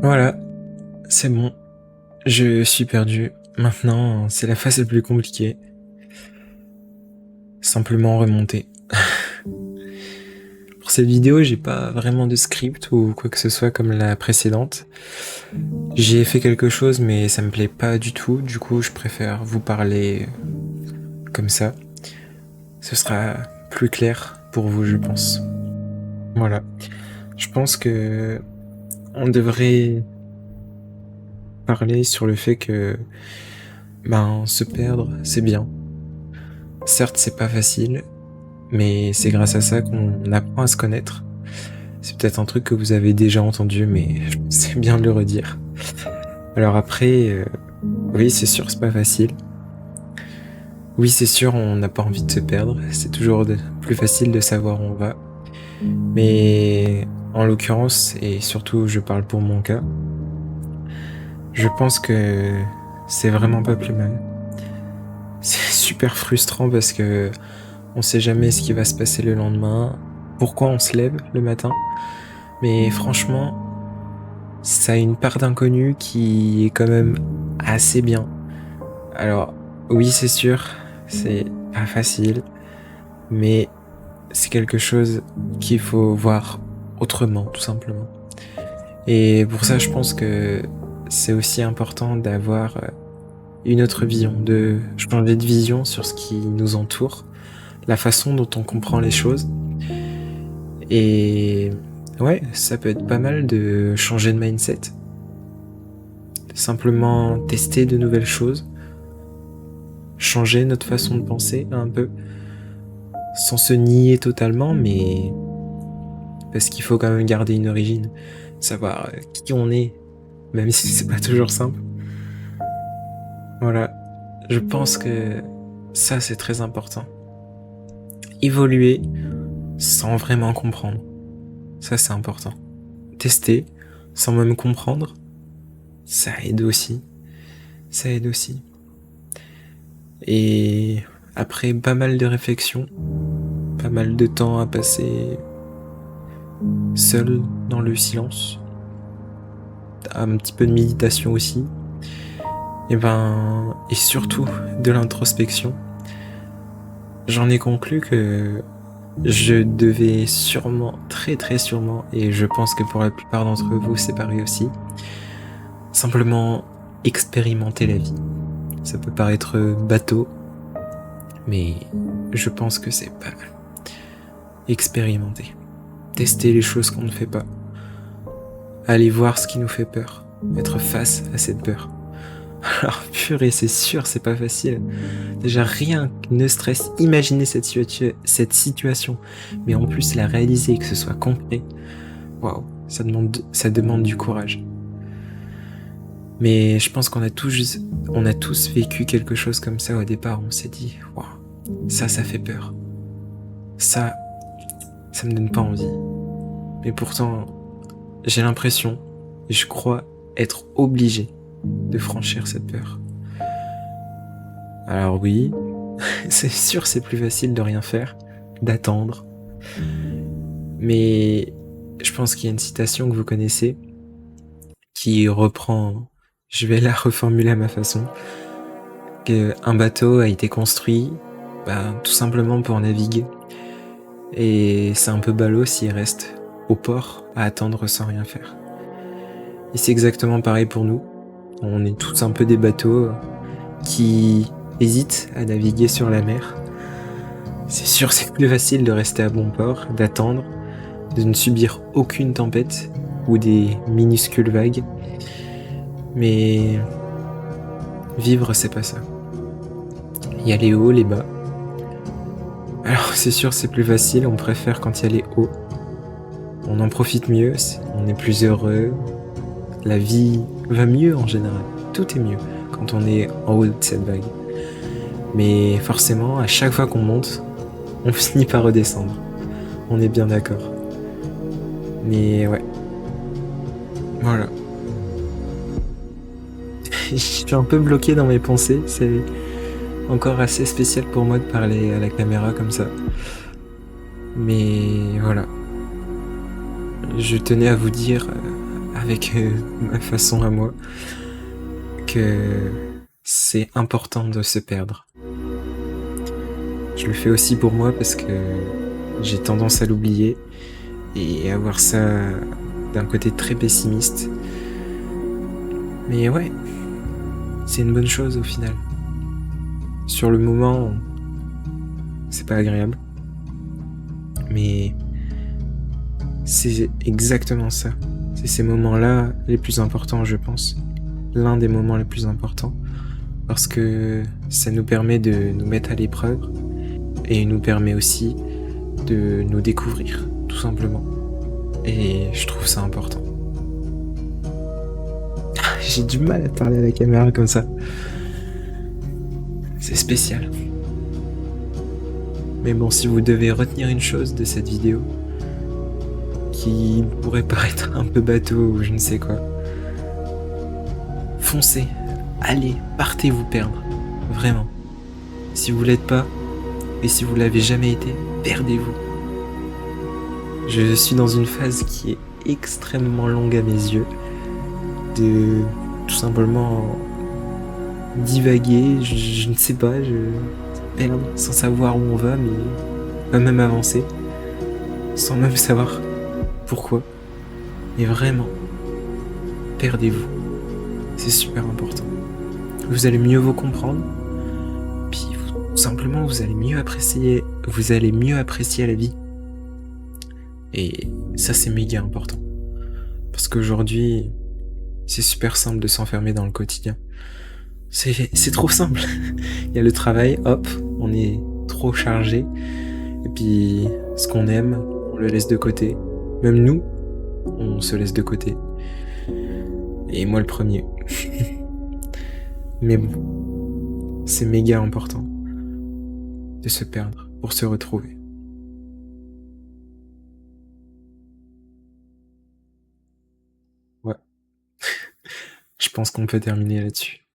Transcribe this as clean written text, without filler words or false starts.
Voilà, c'est bon. Je suis perdu. Maintenant, c'est la phase la plus compliquée. Simplement remonter. Pour cette vidéo, j'ai pas vraiment de script ou quoi que ce soit comme la précédente. J'ai fait quelque chose, mais ça me plaît pas du tout. Du coup, je préfère vous parler comme ça. Ce sera plus clair pour vous, je pense. Voilà. Je pense que on devrait parler sur le fait que se perdre, c'est bien. Certes, c'est pas facile, mais c'est grâce à ça qu'on apprend à se connaître. C'est peut-être un truc que vous avez déjà entendu, mais c'est bien de le redire. Alors après, oui, c'est sûr, c'est pas facile. Oui, c'est sûr, on n'a pas envie de se perdre. C'est toujours plus facile de savoir où on va. Mais en l'occurrence, et surtout je parle pour mon cas, je pense que c'est vraiment pas plus mal. C'est super frustrant parce que on sait jamais ce qui va se passer le lendemain, pourquoi on se lève le matin. Mais franchement, ça a une part d'inconnu qui est quand même assez bien. Alors, oui, c'est sûr, c'est pas facile, mais c'est quelque chose qu'il faut voir autrement, tout simplement. Et pour ça, je pense que c'est aussi important d'avoir une autre vision, de changer de vision sur ce qui nous entoure, la façon dont on comprend les choses. Et ouais, ça peut être pas mal de changer de mindset. Simplement tester de nouvelles choses, changer notre façon de penser un peu, sans se nier totalement, mais parce qu'il faut quand même garder une origine, savoir qui on est, même si c'est pas toujours simple. Voilà, je pense que ça c'est très important. Évoluer sans vraiment comprendre, ça c'est important. Tester sans même comprendre, ça aide aussi. Ça aide aussi. Et après pas mal de réflexion, pas mal de temps à passer seul dans le silence, un petit peu de méditation aussi, et surtout de l'introspection, j'en ai conclu que je devais sûrement, très très sûrement, et je pense que pour la plupart d'entre vous c'est pareil aussi, simplement expérimenter la vie. Ça peut paraître bateau, mais je pense que c'est pas mal. Expérimenter. Tester les choses qu'on ne fait pas. Aller voir ce qui nous fait peur. Être face à cette peur. Alors purée, c'est sûr, c'est pas facile. Déjà rien ne stresse, imaginer cette situation, mais en plus la réaliser et que ce soit concret. Waouh, ça demande du courage. Mais je pense qu'on a tous vécu quelque chose comme ça au départ. On s'est dit, waouh, ça fait peur. Ça me donne pas envie. Mais pourtant, j'ai l'impression, et je crois être obligé de franchir cette peur. Alors oui, c'est sûr c'est plus facile de rien faire, d'attendre. Mais je pense qu'il y a une citation que vous connaissez qui reprend, je vais la reformuler à ma façon, qu'un bateau a été construit tout simplement pour naviguer. Et c'est un peu ballot s'il reste au port à attendre sans rien faire. Et c'est exactement pareil pour nous. On est tous un peu des bateaux qui hésitent à naviguer sur la mer. C'est sûr, c'est plus facile de rester à bon port, d'attendre, de ne subir aucune tempête ou des minuscules vagues. Mais vivre, c'est pas ça. Il y a les hauts, les bas. Alors c'est sûr, c'est plus facile, on préfère quand il y a les hauts. On en profite mieux, on est plus heureux. La vie va mieux en général. Tout est mieux quand on est en haut de cette vague. Mais forcément, à chaque fois qu'on monte, on finit par redescendre. On est bien d'accord. Mais ouais. Voilà. Je suis un peu bloqué dans mes pensées. C'est encore assez spécial pour moi de parler à la caméra comme ça. Mais voilà. Je tenais à vous dire, à avec ma façon à moi, que c'est important de se perdre. Je le fais aussi pour moi parce que j'ai tendance à l'oublier et à voir ça d'un côté très pessimiste. Mais ouais, c'est une bonne chose au final. Sur le moment, c'est pas agréable. Mais c'est exactement ça. C'est ces moments-là les plus importants, je pense. L'un des moments les plus importants. Parce que ça nous permet de nous mettre à l'épreuve et nous permet aussi de nous découvrir, tout simplement. Et je trouve ça important. J'ai du mal à parler à la caméra comme ça. C'est spécial. Mais bon, si vous devez retenir une chose de cette vidéo, qui pourrait paraître un peu bateau ou je ne sais quoi, foncez, allez, partez vous perdre. Vraiment. Si vous l'êtes pas, et si vous l'avez jamais été, perdez-vous. Je suis dans une phase qui est extrêmement longue à mes yeux, de tout simplement divaguer, je ne sais pas, perdre sans savoir où on va, mais pas même avancer, sans même savoir pourquoi. Mais vraiment, perdez-vous. C'est super important. Vous allez mieux vous comprendre, puis tout simplement vous allez mieux apprécier la vie. Et ça c'est méga important. Parce qu'aujourd'hui, c'est super simple de s'enfermer dans le quotidien. C'est trop simple. Il y a le travail, hop, on est trop chargé. Et puis, ce qu'on aime, on le laisse de côté. Même nous, on se laisse de côté. Et moi le premier. Mais bon, c'est méga important de se perdre pour se retrouver. Ouais, je pense qu'on peut terminer là-dessus.